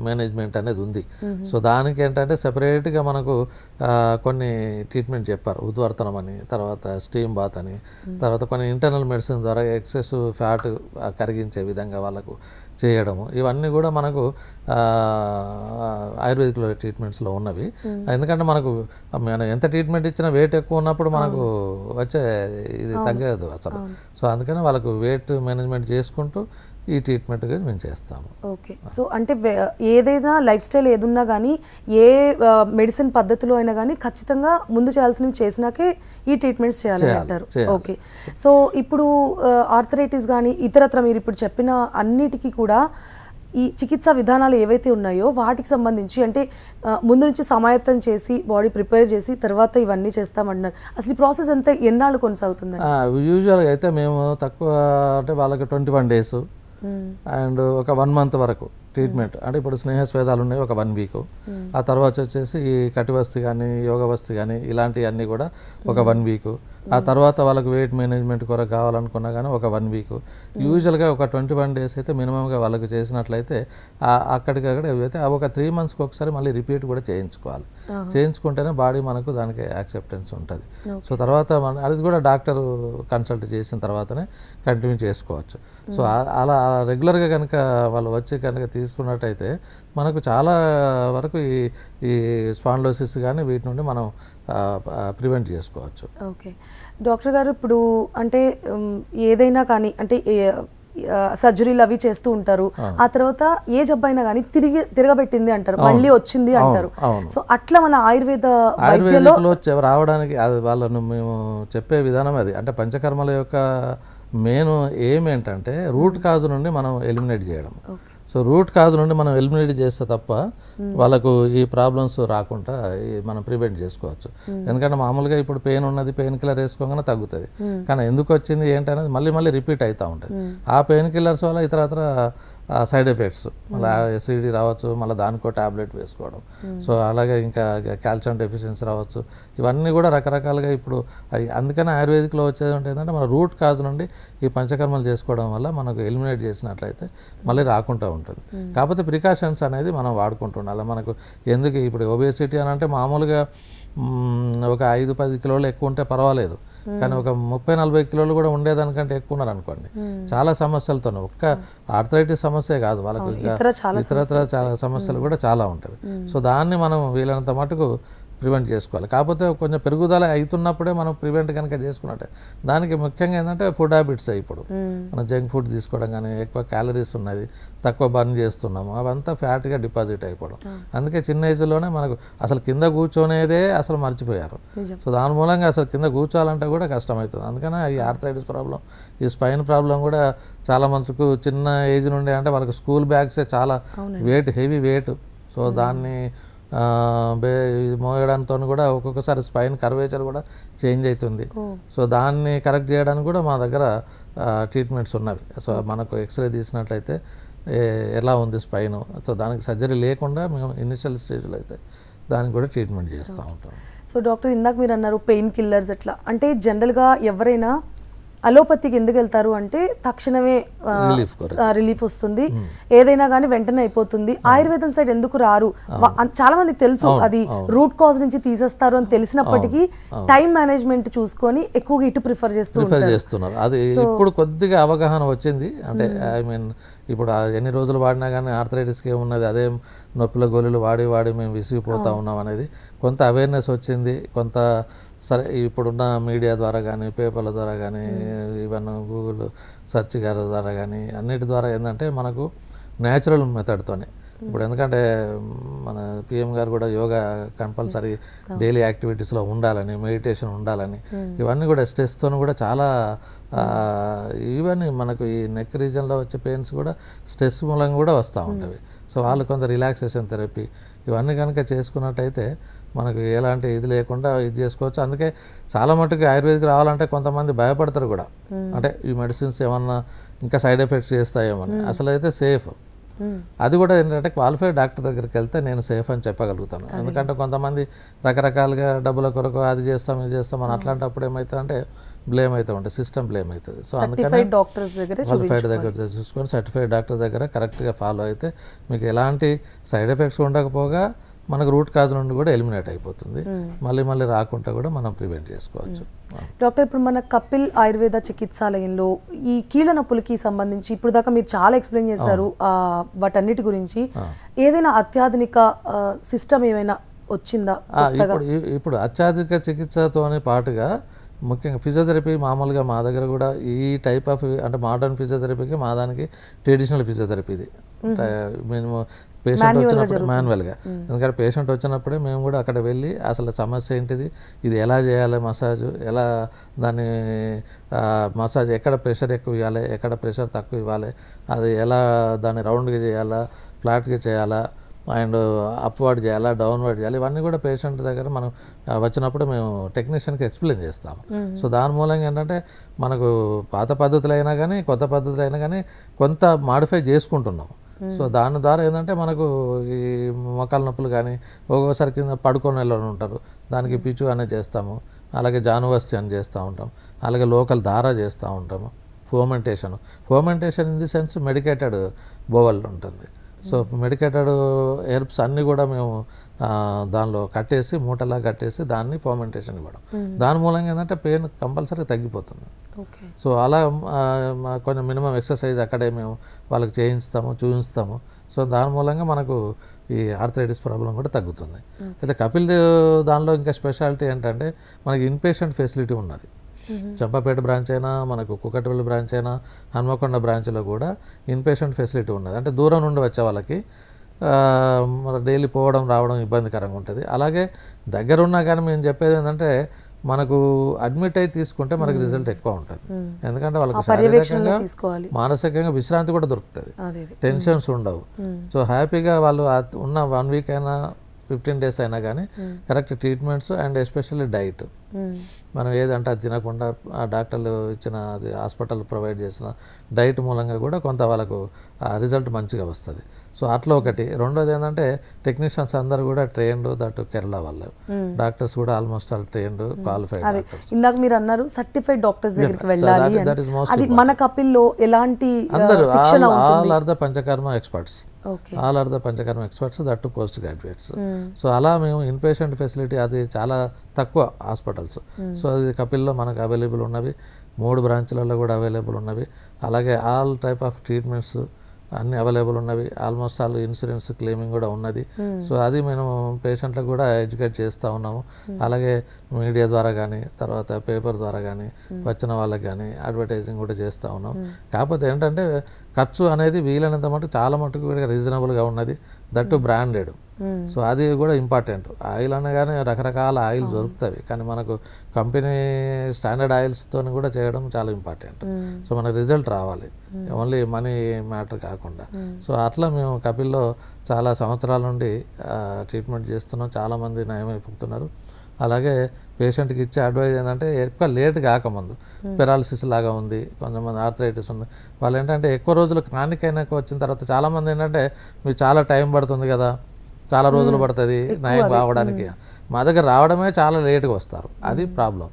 మేనేజ్మెంట్ అనేది ఉంది. సో దానికి ఏంటంటే సెపరేట్గా మనకు కొన్ని ట్రీట్మెంట్ చెప్పారు. ఉద్వర్తనం అని, తర్వాత స్టీమ్ బాత్ అని, తర్వాత కొన్ని ఇంటర్నల్ మెడిసిన్ ద్వారా ఎక్సెస్ ఫ్యాట్ కరిగించే విధంగా వాళ్ళకు చేయడము, ఇవన్నీ కూడా మనకు ఆయుర్వేదిక్లో ట్రీట్మెంట్స్లో ఉన్నవి. ఎందుకంటే మనకు మనం ఎంత ట్రీట్మెంట్ ఇచ్చినా వెయిట్ ఎక్కువ ఉన్నప్పుడు మనకు వచ్చే ఇది తగ్గదు అసలు. సో అందుకని వాళ్ళకు వెయిట్ మేనేజ్మెంట్ చేసుకుంటూ ఈ ట్రీట్మెంట్ మేము చేస్తాము. ఓకే, సో అంటే ఏదైనా లైఫ్ స్టైల్ ఏదున్నా కానీ, ఏ మెడిసిన్ పద్ధతిలో అయినా కానీ ఖచ్చితంగా ముందు చేయాల్సినవి చేసినాకే ఈ ట్రీట్మెంట్స్ చేయాలి అంటారు. ఓకే, సో ఇప్పుడు ఆర్థరైటిస్ కానీ ఇతరత్ర మీరు ఇప్పుడు చెప్పిన అన్నిటికీ కూడా ఈ చికిత్సా విధానాలు ఏవైతే ఉన్నాయో వాటికి సంబంధించి అంటే ముందు నుంచి సమాయత్తం చేసి బాడీ ప్రిపేర్ చేసి తర్వాత ఇవన్నీ చేస్తామంటున్నారు. అసలు ఈ ప్రాసెస్ అంతా ఎన్నాళ్ళు కొనసాగుతుంది? యూజువల్గా అయితే మేము తక్కువ అంటే వాళ్ళకి 21 days అండ్ ఒక 1 month వరకు ట్రీట్మెంట్. అంటే ఇప్పుడు స్నేహ స్వేదాలు ఉన్నాయి ఒక 1 week, ఆ తర్వాత వచ్చేసి ఈ కటివస్తి కానీ, యోగవస్తి కానీ ఇలాంటివన్నీ కూడా ఒక 1 week, ఆ తర్వాత వాళ్ళకి వెయిట్ మేనేజ్మెంట్ కొరకు కావాలనుకున్నా కానీ ఒక 1 week. యూజువల్గా ఒక 21 days అయితే మినిమంగా వాళ్ళకి చేసినట్లయితే అక్కడికక్కడ అయితే ఒక 3 monthsకి ఒకసారి మళ్ళీ రిపీట్ కూడా చేయించుకోవాలి. చేయించుకుంటేనే బాడీ మనకు దానికి యాక్సెప్టెన్స్ ఉంటుంది. సో తర్వాత అది కూడా డాక్టర్ కన్సల్ట్ చేసిన తర్వాతనే కంటిన్యూ చేసుకోవచ్చు. సో అలా రెగ్యులర్గా కనుక వాళ్ళు వచ్చి కనుక తీసుకున్నట్టయితే మనకు చాలా వరకు ఈ స్పాండిలోసిస్ కానీ వీటి నుండి మనం ప్రివెంట్ చేసుకోవచ్చు. ఓకే డాక్టర్ గారు, ఇప్పుడు అంటే ఏదైనా కానీ అంటే సర్జరీలు అవి చేస్తూ ఉంటారు, ఆ తర్వాత ఏ జబ్బైనా కానీ తిరగబెట్టింది అంటారు, మళ్ళీ వచ్చింది అంటారు. సో అట్లా మన ఆయుర్వేదంలో రావడానికి వాళ్ళను మేము చెప్పే విధానం అది. అంటే పంచకర్మల యొక్క మెయిన్ ఎయిమ్ ఏంటంటే రూట్ కాజ్ నుండి మనం ఎలిమినేట్ చేయడం. సో రూట్ కాజ్ నుండి మనం ఎలిమినేట్ చేస్తే తప్ప వాళ్ళకు ఈ ప్రాబ్లమ్స్ రాకుండా మనం ప్రివెంట్ చేసుకోవచ్చు. ఎందుకంటే మామూలుగా ఇప్పుడు పెయిన్ ఉన్నది, పెయిన్ కిల్లర్ వేసుకోగానే తగ్గుతుంది. కానీ ఎందుకు వచ్చింది ఏంటనేది మళ్ళీ మళ్ళీ రిపీట్ అవుతూ ఉంటుంది. ఆ పెయిన్ కిల్లర్స్ వల్ల ఇతరత్ర సైడ్ ఎఫెక్ట్స్, మళ్ళీ ఎసిడిటీ రావచ్చు, మళ్ళీ దానికో ట్యాబ్లెట్ వేసుకోవడం, సో అలాగే ఇంకా కాల్షియం డెఫిషియన్సీ రావచ్చు. ఇవన్నీ కూడా రకరకాలుగా ఇప్పుడు అందుకని ఆయుర్వేదిక్లో వచ్చేది ఏంటంటే మన రూట్ కాజ్ నుండి ఈ పంచకర్మలు చేసుకోవడం వల్ల మనకు ఎలిమినేట్ చేసినట్లయితే మళ్ళీ రాకుండా ఉంటుంది. కాకపోతే ప్రికాషన్స్ అనేది మనం వాడుకుంటుండాలి. మనకు ఎందుకు ఇప్పుడు ఒబేసిటీ అని అంటే మామూలుగా ఒక 5-10 కిలోలు ఎక్కువ ఉంటే పర్వాలేదు, కానీ ఒక 30-40 కిలోలు కూడా ఉండేదానికంటే ఎక్కువ ఉన్నారు అనుకోండి, చాలా సమస్యలతో, ఒక్క ఆర్థరైటిస్ సమస్యే కాదు వాళ్ళకు, ఇతరత్ర చాలా సమస్యలు కూడా చాలా ఉంటాయి. సో దాన్ని మనం వీలైనంత మటుకు ప్రివెంట్ చేసుకోవాలి. కాకపోతే కొంచెం పెరుగుదల అవుతున్నప్పుడే మనం ప్రివెంట్ కనుక చేసుకున్నట్టే, దానికి ముఖ్యంగా ఏంటంటే ఫుడ్ హ్యాబిట్స్. ఇప్పుడు మనం జంక్ ఫుడ్ తీసుకోవడం కానీ, ఎక్కువ క్యాలరీస్ ఉన్నది తక్కువ బర్న్ చేస్తున్నాము, అవంతా ఫ్యాట్గా డిపాజిట్ అయిపోవడం. అందుకే చిన్న ఏజ్లోనే మనకు అసలు కింద కూర్చొనేదే అసలు మర్చిపోయారు. సో దాని మూలంగా అసలు కింద కూర్చోవాలంటే కూడా కష్టమవుతుంది. అందుకనే ఈ ఆర్థరైటిస్ ప్రాబ్లం, ఈ స్పైన్ ప్రాబ్లం కూడా చాలా మందికి చిన్న ఏజ్ నుండి, అంటే వాళ్ళకి స్కూల్ బ్యాగ్సే చాలా వెయిట్, హెవీ వెయిట్. సో దాన్ని మోయడంతో కూడా ఒక్కొక్కసారి స్పైన్ కర్వేచర్ కూడా చేంజ్ అవుతుంది. సో దాన్ని కరెక్ట్ చేయడానికి కూడా మా దగ్గర ట్రీట్మెంట్స్ ఉన్నవి. సో మనకు ఎక్స్రే తీసినట్లయితే ఎలా ఉంది స్పైన్, సో దానికి సర్జరీ లేకుండా మేము ఇనిషియల్ స్టేజ్లో అయితే దానికి కూడా ట్రీట్మెంట్ చేస్తూ ఉంటాం. సో డాక్టర్, ఇందాక మీరు అన్నారు పెయిన్ కిల్లర్స్ ఎట్లా, అంటే జనరల్గా ఎవరైనా అలోపతికి ఎందుకు వెళ్తారు అంటే తక్షణమే రిలీఫ్ వస్తుంది, ఏదైనా కానీ వెంటనే అయిపోతుంది. ఆయుర్వేదం సైడ్ ఎందుకు రారు? చాలా మందికి తెలుసు అది రూట్ కాజ్ నుంచి తీసేస్తారు అని తెలిసినప్పటికీ టైం మేనేజ్మెంట్ చూసుకొని ఎక్కువగా ఇటు ప్రిఫర్ చేస్తున్నారు. అది ఇప్పుడు కొద్దిగా అవగాహన వచ్చింది. అంటే ఐ మీన్ ఇప్పుడు ఎన్ని రోజులు వాడినా కానీ ఆర్థరైటిస్కి ఏమున్నది, అదే నొప్పుల గోళీలు వాడి మేము విసిగిపోతూ ఉన్నాం అనేది కొంత అవేర్నెస్ వచ్చింది. కొంత సరే ఇప్పుడున్న మీడియా ద్వారా కానీ, పేపర్ల ద్వారా కానీ, ఈవెన్ గూగుల్ సెర్చ్ గారి ద్వారా కానీ, అన్నిటి ద్వారా ఏంటంటే మనకు న్యాచురల్ మెథడ్తోనే ఇప్పుడు, ఎందుకంటే మన పిఎం గారు కూడా యోగా కంపల్సరీ డైలీ యాక్టివిటీస్లో ఉండాలని, మెడిటేషన్ ఉండాలని, ఇవన్నీ కూడా స్ట్రెస్తో కూడా చాలా, ఈవెన్ మనకు ఈ నెక్ రీజన్లో వచ్చే పెయిన్స్ కూడా స్ట్రెస్ మూలంగా కూడా వస్తూ ఉంటాయి. సో వాళ్ళు కొంత రిలాక్సేషన్ థెరపీ ఇవన్నీ కనుక చేసుకున్నట్టయితే మనకు ఎలాంటి ఇది లేకుండా ఇది చేసుకోవచ్చు. అందుకే చాలా మటుకు ఆయుర్వేదిక్ రావాలంటే కొంతమంది భయపడతారు కూడా, అంటే ఈ మెడిసిన్స్ ఏమన్నా ఇంకా సైడ్ ఎఫెక్ట్స్ చేస్తాయేమని. అసలు అయితే సేఫ్. అది కూడా ఏంటంటే క్వాలిఫైడ్ డాక్టర్ దగ్గరికి వెళ్తే నేను సేఫ్ అని చెప్పగలుగుతాను. ఎందుకంటే కొంతమంది రకరకాలుగా డబ్బుల కొరకు అది చేస్తాం ఇది చేస్తాం అని అట్లాంటప్పుడు ఏమవుతుందంటే బ్లేమ్ అయితే ఉంటుంది, సిస్టమ్ బ్లేమ్ అవుతుంది. సో అందుకని క్వాలిఫైడ్ దగ్గర చూసుకొని సర్టిఫైడ్ డాక్టర్ దగ్గర కరెక్ట్గా ఫాలో అయితే మీకు ఎలాంటి సైడ్ ఎఫెక్ట్స్ ఉండకపోగా మనకు రూట్ కాజ్ నుండి కూడా ఎలిమినేట్ అయిపోతుంది. మళ్ళీ రాకుండా కూడా మనం ప్రివెంట్ చేసుకోవచ్చు. డాక్టర్, ఇప్పుడు మన కపిల్ ఆయుర్వేద చికిత్సాలయంలో ఈ కీళ్ళ నొప్పులకి సంబంధించి ఇప్పుడు దాకా మీరు చాలా ఎక్స్ప్లెయిన్ చేశారు వాటన్నిటి గురించి. ఏదైనా అత్యాధునిక సిస్టమ్ ఏమైనా వచ్చిందా? ఇప్పుడు అత్యాధునిక చికిత్సతోనే పాటుగా ముఖ్యంగా ఫిజియోథెరపీ మామూలుగా మా దగ్గర కూడా ఈ టైప్ ఆఫ్, అంటే మోడర్న్ ఫిజియోథెరపీకి మా దానికి ట్రెడిషనల్ ఫిజియోథెరపీ ఇది. మేము పేషెంట్ వచ్చినప్పుడు మాన్యువల్గా, ఎందుకంటే పేషెంట్ వచ్చినప్పుడే మేము కూడా అక్కడ వెళ్ళి అసలు సమస్య ఏంటిది, ఇది ఎలా చేయాలి, మసాజ్ ఎలా, దాన్ని మసాజ్ ఎక్కడ ప్రెషర్ ఎక్కువ ఇవ్వాలి, ఎక్కడ ప్రెషర్ తక్కువ ఇవ్వాలి, అది ఎలా దాన్ని రౌండ్గా చేయాలా, ఫ్లాట్గా చేయాలా, అండ్ అప్వర్డ్ చేయాలా, డౌన్వర్డ్ చేయాలి, ఇవన్నీ కూడా పేషెంట్ దగ్గర మనం వచ్చినప్పుడు మేము టెక్నీషియన్కి ఎక్స్ప్లెయిన్ చేస్తాము. సో దాని మూలంగా ఏంటంటే మనకు పాత పద్ధతులైనా కానీ కొత్త పద్ధతులైనా కానీ కొంత మాడిఫై చేసుకుంటున్నాము. సో దాని ద్వారా ఏంటంటే మనకు ఈ మోకాల నొప్పులు కానీ ఒక్కొక్కసారి కింద పడుకొని వెళ్ళని ఉంటారు, దానికి పిచ్చు అనేది చేస్తాము, అలాగే జానువస్తి అని చేస్తూ ఉంటాం, అలాగే లోకల్ దారా చేస్తూ ఉంటాము. Fomentation in the sense medicated bowel ఉంటుంది. సో మెడికేటెడ్ హెర్బ్స్ అన్నీ కూడా మేము దానిలో కట్టేసి మూటలా కట్టేసి దాన్ని ఫోమెంటేషన్ ఇవ్వడం. దాని మూలంగా ఏంటంటే పెయిన్ కంపల్సరీ తగ్గిపోతుంది. సో అలా కొంచెం మినిమం ఎక్సర్సైజ్ అక్కడే మేము వాళ్ళకి చేయిస్తాము, చూపిస్తాము. సో దాని మూలంగా మనకు ఈ ఆర్థరైటిస్ ప్రాబ్లం కూడా తగ్గుతుంది. అయితే కపిల్ దానిలో ఇంకా స్పెషాలిటీ ఏంటంటే మనకి ఇన్పేషెంట్ ఫెసిలిటీ ఉన్నది. చంపాపేట బ్రాంచ్ అయినా, మనకు కుకట్పల్లి బ్రాంచ్ అయినా, హన్మకొండ బ్రాంచ్లో కూడా ఇన్పేషెంట్ ఫెసిలిటీ ఉన్నది. అంటే దూరం నుండి వచ్చే వాళ్ళకి డైలీ పోవడం రావడం ఇబ్బందికరంగా ఉంటుంది. అలాగే దగ్గర ఉన్నా కానీ మేము చెప్పేది ఏంటంటే మనకు అడ్మిట్ అయి తీసుకుంటే మనకి రిజల్ట్ ఎక్కువ ఉంటుంది. ఎందుకంటే వాళ్ళకి శారీరకంగా మానసికంగా విశ్రాంతి కూడా దొరుకుతుంది, టెన్షన్స్ ఉండవు. సో హ్యాపీగా వాళ్ళు ఉన్న 1 వీక్ అయినా 15 డేస్ అయినా కానీ correct treatments and especially diet, మనం ఏదంటే అది తినకుండా ఆ డాక్టర్లు ఇచ్చిన అది హాస్పిటల్ ప్రొవైడ్ చేసిన డైట్ మూలంగా కూడా కొంత వాళ్ళకు రిజల్ట్ మంచిగా వస్తుంది. సో అట్లా ఒకటి. రెండోది ఏంటంటే టెక్నీషియన్స్ అందరూ కూడా ట్రైన్డ్, దట్ కేరళ వాళ్ళు డాక్టర్స్ కూడా ఆల్మోస్ట్ ఆల్ ట్రైన్డ్, క్వాలిఫైడ్. ఇందాక మీరు అన్నారు సర్టిఫైడ్ డాక్టర్స్ దగ్గరికి వెళ్ళాలి, అది మన కపిల్లో ఎలాంటి అందరూ all are the panchakarma experts. Okay all are the panchakarma experts, that to post graduates. So అలా మేము ఇన్పేషెంట్ ఫెసిలిటీ అది చాలా తక్కువ హాస్పిటల్స్. సో అది కపిల్లో మనకు అవైలబుల్ ఉన్నవి, 3 బ్రాంచ్లలో కూడా అవైలబుల్ ఉన్నవి. అలాగే ఆల్ టైప్ ఆఫ్ ట్రీట్మెంట్స్ అన్నీ అవైలబుల్ ఉన్నవి. ఆల్మోస్ట్ ఆల్ ఇన్సూరెన్స్ క్లెయిమింగ్ కూడా ఉన్నది. సో అది మేము పేషెంట్లకు కూడా ఎడ్యుకేట్ చేస్తూ ఉన్నాము. అలాగే మీడియా ద్వారా కానీ, తర్వాత పేపర్ ద్వారా కానీ, వచ్చిన వాళ్ళకి కానీ అడ్వర్టైజింగ్ కూడా చేస్తూ ఉన్నాం. కాకపోతే ఏంటంటే ఖర్చు అనేది వీలైనంత మటుకు చాలా మటుకు రీజనబుల్గా ఉన్నది, దట్టు బ్రాండెడ్. సో అది కూడా ఇంపార్టెంట్. ఆయిల్ అనగానే రకరకాల ఆయిల్ దొరుకుతాయి, కానీ మనకు కంపెనీ స్టాండర్డ్ ఆయిల్స్తో కూడా చేయడం చాలా ఇంపార్టెంట్. సో మనకు రిజల్ట్ రావాలి, ఓన్లీ మనీ మ్యాటర్ కాకుండా. సో అట్లా మేము కపిల్లో చాలా సంవత్సరాల నుండి ట్రీట్మెంట్ చేస్తున్నాం, చాలామంది నయమైపోతున్నారు. అలాగే పేషెంట్కి ఇచ్చే అడ్వైజ్ ఏంటంటే ఎక్కువ లేట్ కాకముందు, పెరాలసిస్ లాగా ఉంది, కొంతమంది ఆర్థరైటిస్ ఉంది, వాళ్ళు ఏంటంటే ఎక్కువ రోజులు క్రానిక్ అయినాక వచ్చిన తర్వాత చాలామంది ఏంటంటే మీకు చాలా టైం పడుతుంది కదా, చాలా రోజులు పడుతుంది నయం కావడానికి. మా దగ్గర రావడమే చాలా లేట్గా వస్తారు, అది ప్రాబ్లం.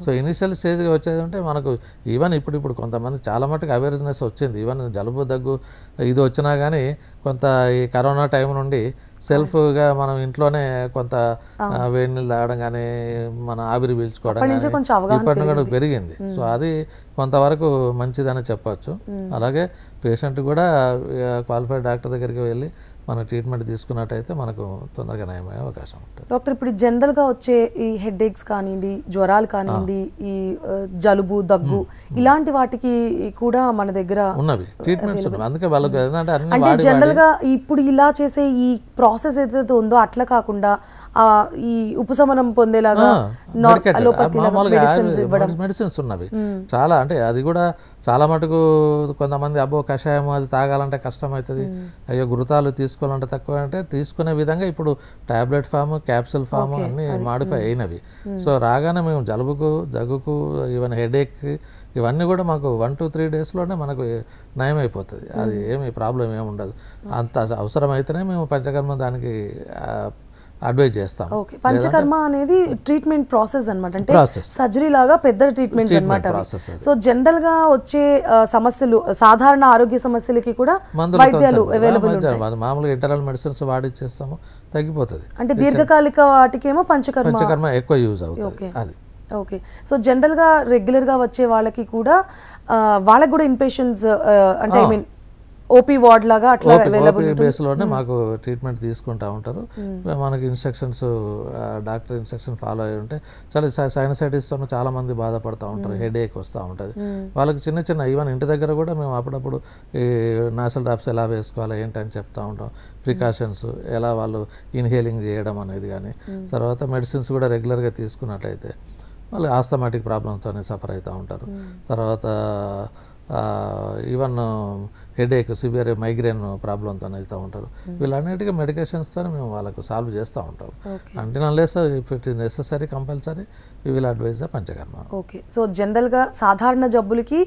సో ఇనిషియల్ స్టేజ్గా వచ్చేది అంటే మనకు ఈవెన్ ఇప్పుడు కొంతమంది చాలా మటుకు అవేర్నెస్ వచ్చింది. ఈవెన్ జలుబు దగ్గు ఇది వచ్చినా కానీ కొంత ఈ కరోనా టైం నుండి సెల్ఫ్గా మనం ఇంట్లోనే కొంత వేడి నీళ్ళు తాగడం కానీ, మన ఆవిరి పీల్చుకోవడం కానీ ఇప్పటి నుండి పెరిగింది. సో అది కొంతవరకు మంచిదని చెప్పచ్చు. అలాగే పేషెంట్ కూడా క్వాలిఫైడ్ డాక్టర్ దగ్గరికి వెళ్ళి మన ట్రీట్మెంట్ తీసుకున్నట్టయితే మనకు తొందరగా నయమయ్యే అవకాశం ఉంటుంది. డాక్టర్, ఇప్పుడు జనరల్గా వచ్చే ఈ హెడ్ ఏక్స్ కానివ్వండి, జ్వరాలు కానివ్వండి, ఈ జలుబు దగ్గు ఇలాంటి వాటికి కూడా మన దగ్గర ఉన్నవి ట్రీట్మెంట్స్ ఉన్నవి. అందుకే వాళ్ళకి అంటే జనరల్గా ఇప్పుడు ఇలా చేసే ఈ ప్రాసెస్ ఏదైతే ఉందో అట్లా కాకుండా ఈ ఉపశమనం పొందేలాగా మెడిసిన్స్ ఉన్నవి చాలా. అంటే అది కూడా చాలా మటుకు కొంతమంది అబ్బో కషాయం అది తాగాలంటే కష్టం అవుతుంది, అయ్యో గురుతాలు తీసుకోవాలంటే తక్కువ, అంటే తీసుకునే విధంగా ఇప్పుడు టాబ్లెట్ ఫామ్, క్యాప్సూల్ ఫామ్ అన్నీ మాడిఫై అయినవి. సో రాగానే మేము జలుబుకు, దగ్గుకు, ఈవెన్ హెడేక్ ఇవన్నీ కూడా మాకు 1 to 3 డేస్లోనే మనకు నయం అయిపోతుంది. అది ఏమి ప్రాబ్లం ఏమి ఉండదు. అంత అవసరమైతేనే మేము పంచకర్మ దానికి అడ్వైజ్ చేస్తాం. ఓకే, పంచకర్మ అనేది ట్రీట్మెంట్ ప్రాసెస్ అన్నమాట, అంటే సర్జరీ లాగా పెద్ద ట్రీట్మెంట్స్ అన్నమాట. సో జనరల్ గా వచ్చే సమస్యలు, సాధారణ ఆరోగ్య సమస్యలకి కూడా వైద్యాలు అవైలబుల్ ఉంటాయి. మామూలుగా ఇంటర్నల్ మెడిసిన్స్ వాడిచ్చేస్తాము, తగ్గిపోతుంది. అంటే దీర్ఘకాలిక వాటికేమో పంచకర్మ ఎక్కువ యూజ్ అవుతుంది. అది ఓకే. సో జనరల్గా రెగ్యులర్గా వచ్చే వాళ్ళకి కూడా వాళ్ళకి కూడా ఇన్పేషెంట్స్ అంటే ఐ మీన్ ఓపీ వార్డ్ లాగా అట్లా అవైలబుల్ బేస్లోనే మాకు ట్రీట్మెంట్ తీసుకుంటూ ఉంటారు. మనకి ఇన్స్ట్రక్షన్స్, డాక్టర్ ఇన్స్ట్రక్షన్ ఫాలో అయ్యి ఉంటే చాలా సైనసైటిస్తో చాలామంది బాధపడుతూ ఉంటారు, హెడేక్ వస్తూ ఉంటుంది వాళ్ళకి. చిన్న చిన్న ఈవెన్ ఇంటి దగ్గర కూడా మేము అప్పుడప్పుడు ఈ నాసల్ డ్రాప్స్ ఎలా వేసుకోవాలి ఏంటని చెప్తూ ఉంటాం, ప్రికాషన్స్ ఎలా వాళ్ళు ఇన్హేలింగ్ చేయడం అనేది కానీ. తర్వాత మెడిసిన్స్ కూడా రెగ్యులర్గా తీసుకున్నట్లయితే వాళ్ళు ఆస్థమాటిక్ ప్రాబ్లమ్స్తోనే సఫర్ అవుతూ ఉంటారు. తర్వాత ఈవెన్ హెడేక్, సివియర్ మైగ్రేన్ ప్రాబ్లంతో అవుతూ ఉంటారు. వీళ్ళన్నిటికీ మెడికేషన్స్తో మేము వాళ్ళకు సాల్వ్ చేస్తూ ఉంటాం. అంటే unless if it is necessary compulsory we will advise the panchakarma. Okay. So జనరల్గా సాధారణ జబ్బులకి,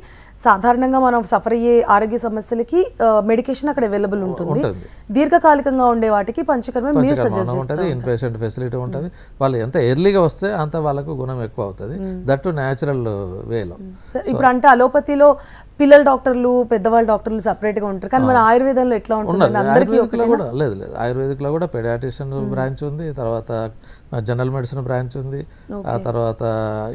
సాధారణంగా మనం సఫర్ అయ్యే ఆరోగ్య సమస్యలకి మెడికేషన్ అక్కడ అవైలబుల్ ఉంటుంది. దీర్ఘకాలికంగా ఉండే వాటికి పంచకర్మ మీరు సజెస్ట్ చేస్తారు. ఇన్పేషెంట్ ఫెసిలిటీ ఉంటుంది. వాళ్ళు ఎంత ఎర్లీగా వస్తే అంత వాళ్ళకు గుణం ఎక్కువ అవుతుంది, దట్ టు న్యాచురల్ వేలో. ఇప్పుడు అంటే అలోపతిలో పిల్లల డాక్టర్లు, పెద్దవాళ్ళ డాక్టర్లు సపరేట్గా ఉంటారు, కానీ మన ఆయుర్వేదంలో ఎట్లా ఉంటుంది? లేదు, ఆయుర్వేదిక్లో కూడా పెడియాట్రిషియన్ బ్రాంచ్ ఉంది, తర్వాత జనరల్ మెడిసిన్ బ్రాంచ్ ఉంది, ఆ తర్వాత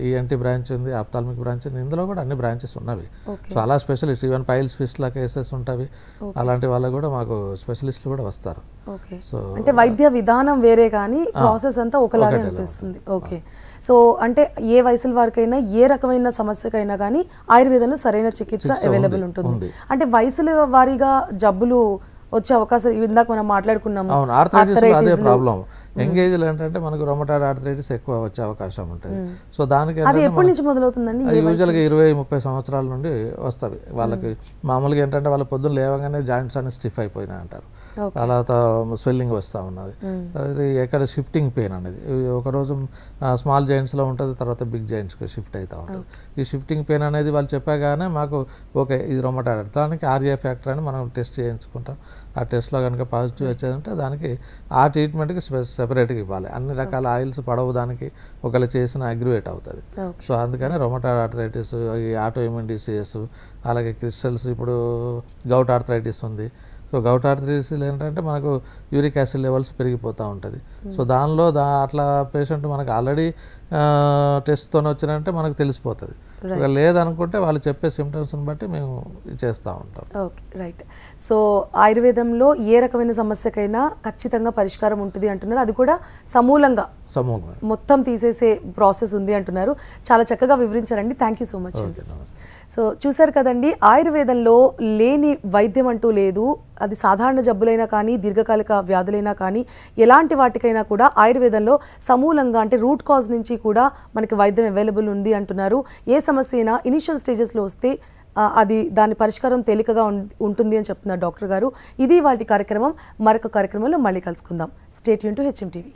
ఈఎన్టీ బ్రాంచ్ ఉంది, ఆప్థాల్మిక్ బ్రాంచ్ ఉంది. ఇందులో కూడా అన్ని బ్రాంచెస్ ఉన్నవి. సో అలా స్పెషలిస్ట్, ఈవెన్ పైల్స్ ఫిస్ట్ల కేసెస్ ఉంటాయి, అలాంటి వాళ్ళకు కూడా మాకు స్పెషలిస్టులు కూడా వస్తారు. సో అంటే వైద్య విధానం వేరే కానీ ప్రాసెస్ అంతా ఒకలాగే అనిపిస్తుంది. ఓకే. సో అంటే ఏ వయసుల వారికైనా, ఏ రకమైన సమస్యకైనా కానీ ఆయుర్వేదంలో సరైన చికిత్స అవైలబుల్ ఉంటుంది. అంటే వయసుల వారీగా జబ్బులు వచ్చే అవకాశం ఇందాక మనం మాట్లాడుకున్నాము. అదే ప్రాబ్లం. ఎంగేజ్లో ఏంటంటే మనకు రొమటాయిడ్ ఆర్థరైటిస్ ఎక్కువ వచ్చే అవకాశం ఉంటుంది. సో దానికి అది ఎప్పటి నుంచి మొదలవుతుందండి? యూజువల్గా 20-30 సంవత్సరాల నుండి వస్తుంది వాళ్ళకి. మామూలుగా ఏంటంటే వాళ్ళ పొద్దున్న లేవగానే జాయింట్స్ అన్ని స్టిఫ్ అయిపోయినాయి అంటారు, తర్వాత స్వెల్లింగ్ వస్తూ ఉన్నది, అది ఎక్కడ షిఫ్టింగ్ పెయిన్ అనేది ఒకరోజు స్మాల్ జాయింట్స్లో ఉంటుంది, తర్వాత బిగ్ జాయింట్స్కి షిఫ్ట్ అవుతూ ఉంటుంది. ఈ షిఫ్టింగ్ పెయిన్ అనేది వాళ్ళు చెప్పగానే మాకు ఓకే ఇది రొమటాయిడ్, దానికి ఆర్ఏ ఫ్యాక్టర్ అని మనం టెస్ట్ చేయించుకుంటాం. ఆ టెస్ట్లో కనుక పాజిటివ్ వచ్చేదంటే దానికి ఆ ట్రీట్మెంట్కి సెపరేట్గా ఇవ్వాలి. అన్ని రకాల ఆయిల్స్ పడవు దానికి, ఒకళ్ళు చేసిన అగ్రివేట్ అవుతుంది. సో అందుకని రొమటాయిడ్ ఆర్థరైటిస్, ఈ ఆటో ఇమ్యూన్ డిసీజెస్, అలాగే క్రిస్టల్స్, ఇప్పుడు గౌట్ ఆర్థరైటిస్ ఉంది, సో గౌట్ ఆర్థరైటిస్ ఏంటంటే మనకు యూరిక్ యాసిడ్ లెవెల్స్ పెరిగిపోతూ ఉంటుంది. సో దానిలో అట్లా పేషెంట్ మనకు ఆల్రెడీ టెస్ట్తో వచ్చినంటే మనకు తెలిసిపోతుంది. ఇక లేదనుకుంటే వాళ్ళు చెప్పే సిమ్టమ్స్ని బట్టి మేము చేస్తూ ఉంటాం. Okay, right. సో ఆయుర్వేదంలో ఏ రకమైన సమస్యకైనా ఖచ్చితంగా పరిష్కారం ఉంటుంది అంటున్నారు, అది కూడా సమూలంగా మొత్తం తీసేసే ప్రాసెస్ ఉంది అంటున్నారు. చాలా చక్కగా వివరించారండి. థ్యాంక్ యూ సో మచ్ అండి. సో చూసారు కదండి, ఆయుర్వేదంలో లేని వైద్యం అంటూ లేదు. అది సాధారణ జబ్బులైనా కానీ దీర్ఘకాలిక వ్యాధులైనా కానీ ఎలాంటి వాటికైనా కూడా ఆయుర్వేదంలో సమూలంగా అంటే రూట్ కాజ్ నుంచి కూడా మనకి వైద్యం అవైలబుల్ ఉంది అంటున్నారు. ఏ సమస్య అయినా ఇనిషియల్ స్టేజెస్లో వస్తే అది దాని పరిష్కారం తేలికగా ఉంటుంది అని చెప్తున్నారు డాక్టర్ గారు. ఇది వాటి కార్యక్రమం. మరొక కార్యక్రమంలో మళ్ళీ కలుసుకుందాం. Stay tune to HM TV.